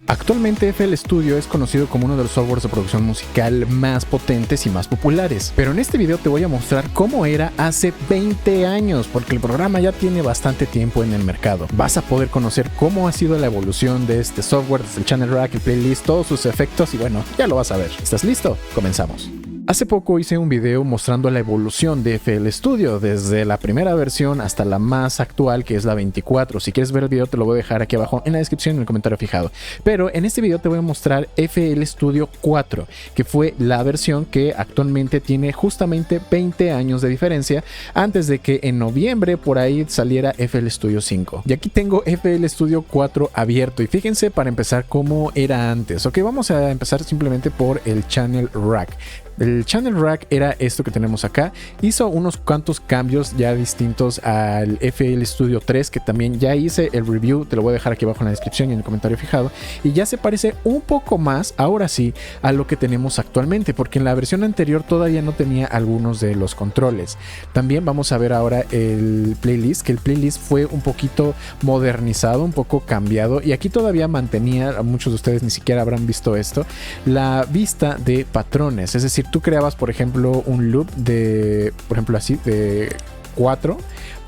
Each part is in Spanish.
Actualmente FL Studio es conocido como uno de los softwares de producción musical más potentes y más populares, pero en este video te voy a mostrar cómo era hace 20 años, porque el programa ya tiene bastante tiempo en el mercado. Vas a poder conocer cómo ha sido la evolución de este software, desde el channel rack, el playlist, todos sus efectos y bueno, ya lo vas a ver. ¿Estás listo? Comenzamos. Hace poco hice un video mostrando la evolución de FL Studio, desde la primera versión hasta la más actual, que es la 24. Si quieres ver el video te lo voy a dejar aquí abajo en la descripción, en el comentario fijado. Pero en este video te voy a mostrar FL Studio 4, que fue la versión que actualmente tiene justamente 20 años de diferencia, antes de que en noviembre por ahí saliera FL Studio 5. Y aquí tengo FL Studio 4 abierto, y fíjense para empezar cómo era antes. Ok, vamos a empezar simplemente por el channel rack. El channel rack era esto que tenemos acá. Hizo unos cuantos cambios ya distintos al FL Studio 3, que también ya hice el review, te lo voy a dejar aquí abajo en la descripción y en el comentario fijado, y ya se parece un poco más, ahora sí, a lo que tenemos actualmente, porque en la versión anterior todavía no tenía algunos de los controles. También vamos a ver ahora el playlist, que el playlist fue un poquito modernizado, un poco cambiado, y aquí todavía mantenía, a muchos de ustedes ni siquiera habrán visto esto, la vista de patrones. Es decir, tú creabas, por ejemplo, un loop de, por ejemplo, así, de 4.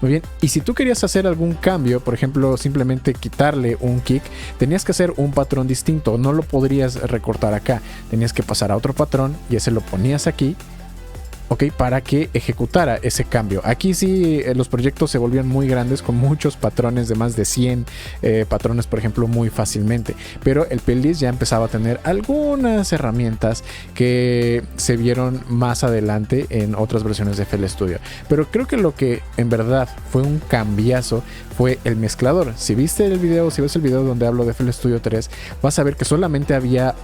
Muy bien. Y si tú querías hacer algún cambio, por ejemplo, simplemente quitarle un kick, tenías que hacer un patrón distinto. No lo podrías recortar acá. Tenías que pasar a otro patrón y ese lo ponías aquí. Ok, para que ejecutara ese cambio. Aquí sí los proyectos se volvían muy grandes, con muchos patrones de más de 100 patrones, por ejemplo, muy fácilmente. Pero el playlist ya empezaba a tener algunas herramientas que se vieron más adelante en otras versiones de FL Studio. Pero creo que lo que en verdad fue un cambiazo fue el mezclador. Si viste el video, si ves el video donde hablo de FL Studio 3, vas a ver que solamente había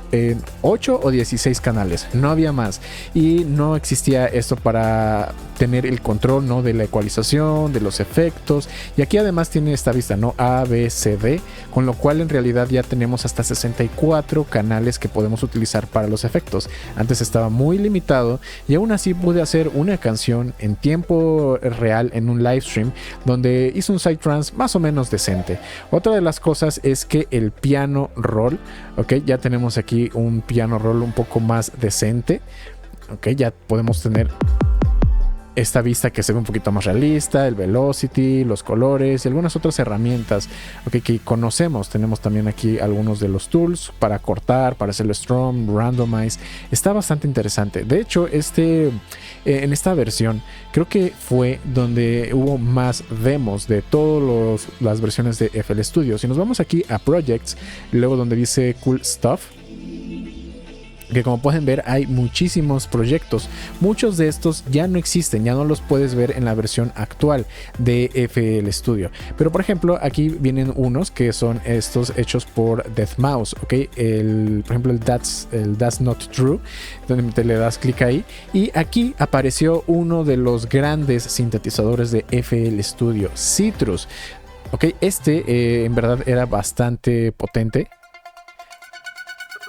8 o 16 canales, no había más, y no existía esto para tener el control, ¿no?, de la ecualización, de los efectos. Y aquí además tiene esta vista, ¿no?, A, B, C, D, con lo cual en realidad ya tenemos hasta 64 canales que podemos utilizar para los efectos. Antes estaba muy limitado, y aún así pude hacer una canción en tiempo real en un live stream donde hice un psytrance más o menos decente. Otra de las cosas es que el piano roll, ok, ya tenemos aquí un piano roll un poco más decente. Ok, ya podemos tener esta vista que se ve un poquito más realista, el velocity, los colores y algunas otras herramientas, okay, que conocemos. Tenemos también aquí algunos de los tools para cortar, para hacer el strum, randomize. Está bastante interesante. De hecho, en esta versión creo que fue donde hubo más demos de todas las versiones de FL Studio. Si nos vamos aquí a Projects, luego donde dice Cool Stuff, que como pueden ver hay muchísimos proyectos. Muchos de estos ya no existen, ya no los puedes ver en la versión actual de FL Studio. Pero por ejemplo aquí vienen unos que son estos hechos por deathmouse, ¿ok? Por ejemplo el That's Not True, donde te le das clic ahí y aquí apareció uno de los grandes sintetizadores de FL Studio, Citrus. Ok, en verdad era bastante potente.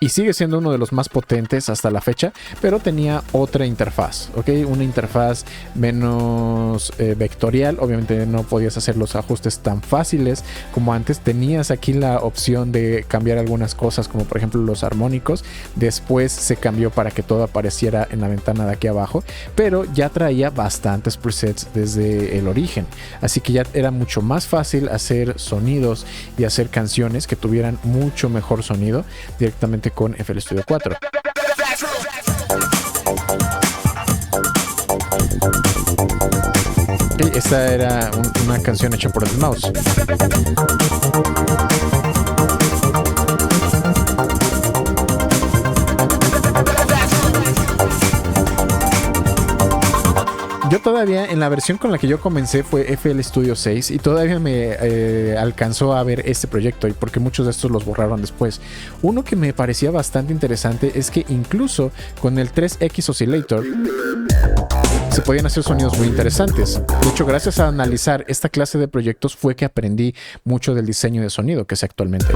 Y sigue siendo uno de los más potentes hasta la fecha, pero tenía otra interfaz, ¿ok? Una interfaz menos vectorial. Obviamente no podías hacer los ajustes tan fáciles como antes. Tenías aquí la opción de cambiar algunas cosas, como por ejemplo los armónicos. Después se cambió para que todo apareciera en la ventana de aquí abajo, pero ya traía bastantes presets desde el origen. Así que ya era mucho más fácil hacer sonidos y hacer canciones que tuvieran mucho mejor sonido directamente con FL Studio 4. Esta era una canción hecha por el mouse. Yo todavía, en la versión con la que yo comencé fue FL Studio 6 y todavía me alcanzó a ver este proyecto, y porque muchos de estos los borraron después. Uno que me parecía bastante interesante es que incluso con el 3X Oscillator se podían hacer sonidos muy interesantes. De hecho, gracias a analizar esta clase de proyectos fue que aprendí mucho del diseño de sonido que sé actualmente.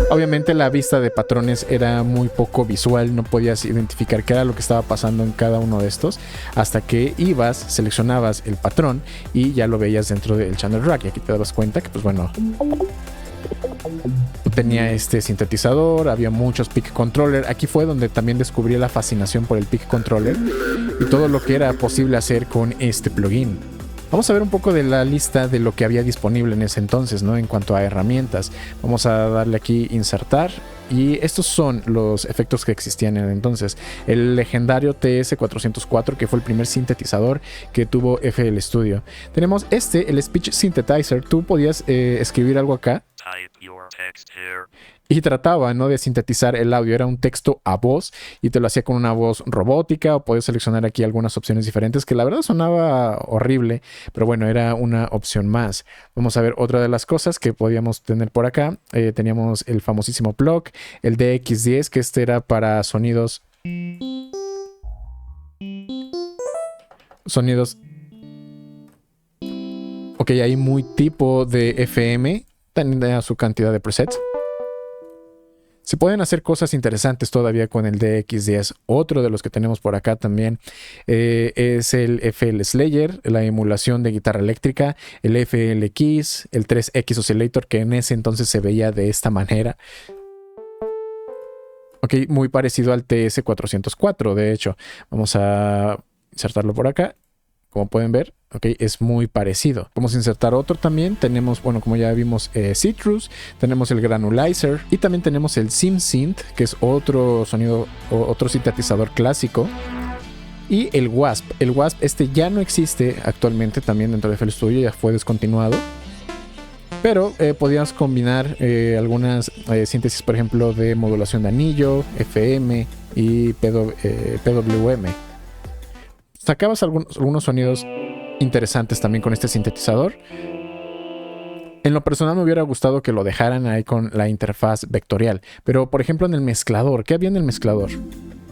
Obviamente la vista de patrones era muy poco visual, no podías identificar qué era lo que estaba pasando en cada uno de estos, hasta que ibas, seleccionabas el patrón y ya lo veías dentro del channel rack. Y aquí te dabas cuenta que, pues bueno, tenía este sintetizador, había muchos pick controller. Aquí fue donde también descubrí la fascinación por el pick controller y todo lo que era posible hacer con este plugin. Vamos a ver un poco de la lista de lo que había disponible en ese entonces, ¿no? En cuanto a herramientas. Vamos a darle aquí insertar. Y estos son los efectos que existían en el entonces. El legendario TS-404, que fue el primer sintetizador que tuvo FL Studio. Tenemos el Speech Synthesizer. Tú podías escribir algo acá y trataba, ¿no?, de sintetizar el audio. Era un texto a voz y te lo hacía con una voz robótica, o podías seleccionar aquí algunas opciones diferentes que la verdad sonaba horrible, pero bueno, era una opción más. Vamos a ver otra de las cosas que podíamos tener por acá. Teníamos el famosísimo plug, el DX10, que este era para sonidos ok, hay muy tipo de FM, tenía su cantidad de presets. Se pueden hacer cosas interesantes todavía con el DX10. Otro de los que tenemos por acá también es el FL Slayer, la emulación de guitarra eléctrica, el FL Keys, el 3X Oscillator, que en ese entonces se veía de esta manera. Ok, muy parecido al TS-404, de hecho. Vamos a insertarlo por acá. Como pueden ver, ok, es muy parecido. Vamos a insertar otro también. Tenemos, bueno, como ya vimos, Citrus. Tenemos el Granulizer. Y también tenemos el SimSynth, que es otro sonido, otro sintetizador clásico. Y el Wasp. El Wasp, este ya no existe actualmente también dentro de FL Studio. Ya fue descontinuado. Pero podíamos combinar algunas síntesis, por ejemplo, de modulación de anillo, FM y PWM. Sacabas algunos sonidos interesantes también con este sintetizador. En lo personal me hubiera gustado que lo dejaran ahí con la interfaz vectorial. Pero por ejemplo en el mezclador, ¿qué había en el mezclador?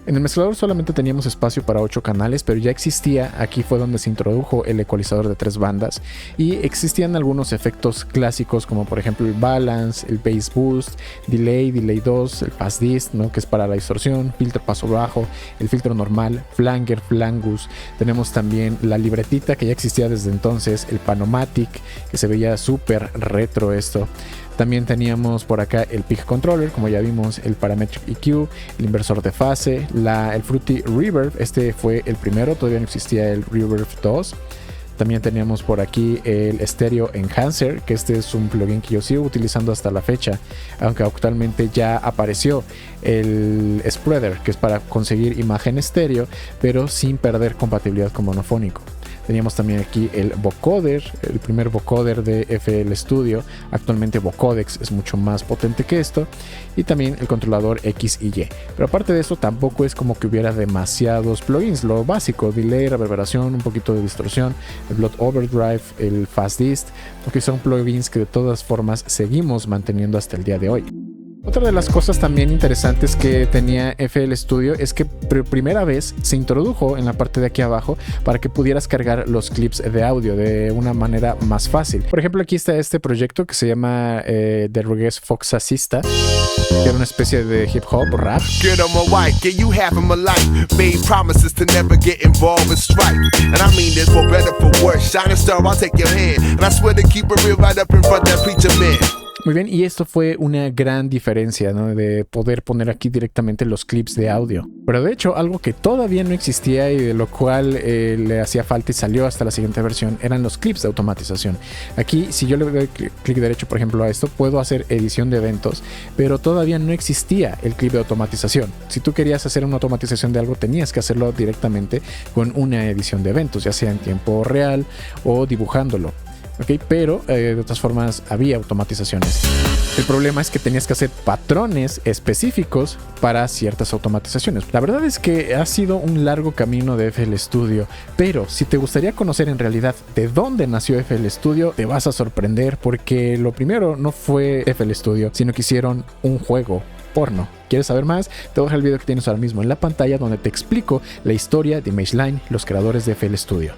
En el mezclador solamente teníamos espacio para 8 canales, pero ya existía, aquí fue donde se introdujo el ecualizador de 3 bandas y existían algunos efectos clásicos como por ejemplo el balance, el bass boost, delay 2, el fast dist, ¿no?, que es para la distorsión, filtro paso bajo, el filtro normal, flanger, flangus. Tenemos también la libretita que ya existía desde entonces, el panomatic, que se veía súper retro esto. También teníamos por acá el Peak Controller, como ya vimos, el Parametric EQ, el inversor de fase, el Fruity Reverb. Este fue el primero, todavía no existía el Reverb 2. También teníamos por aquí el Stereo Enhancer, que este es un plugin que yo sigo utilizando hasta la fecha, aunque actualmente ya apareció el Spreader, que es para conseguir imagen estéreo, pero sin perder compatibilidad con monofónico. Teníamos también aquí el vocoder, el primer vocoder de FL Studio. Actualmente Vocodex es mucho más potente que esto. Y también el controlador X y Y. Pero aparte de eso, tampoco es como que hubiera demasiados plugins. Lo básico, delay, reverberación, un poquito de distorsión, el Blood Overdrive, el Fast Dist, porque son plugins que de todas formas seguimos manteniendo hasta el día de hoy. Otra de las cosas también interesantes que tenía FL Studio es que por primera vez se introdujo en la parte de aquí abajo para que pudieras cargar los clips de audio de una manera más fácil. Por ejemplo, aquí está este proyecto que se llama The Reggae Foxasista, que era una especie de hip hop rap. Muy bien, y esto fue una gran diferencia, ¿no?, de poder poner aquí directamente los clips de audio. Pero de hecho, algo que todavía no existía y de lo cual le hacía falta y salió hasta la siguiente versión, eran los clips de automatización. Aquí, si yo le doy clic derecho, por ejemplo, a esto, puedo hacer edición de eventos, pero todavía no existía el clip de automatización. Si tú querías hacer una automatización de algo, tenías que hacerlo directamente con una edición de eventos, ya sea en tiempo real o dibujándolo. Okay, pero de otras formas había automatizaciones. El problema es que tenías que hacer patrones específicos para ciertas automatizaciones. La verdad es que ha sido un largo camino de FL Studio, pero si te gustaría conocer en realidad de dónde nació FL Studio, te vas a sorprender, porque lo primero no fue FL Studio, sino que hicieron un juego porno. ¿Quieres saber más? Te voy a dejar el video que tienes ahora mismo en la pantalla, donde te explico la historia de ImageLine, los creadores de FL Studio.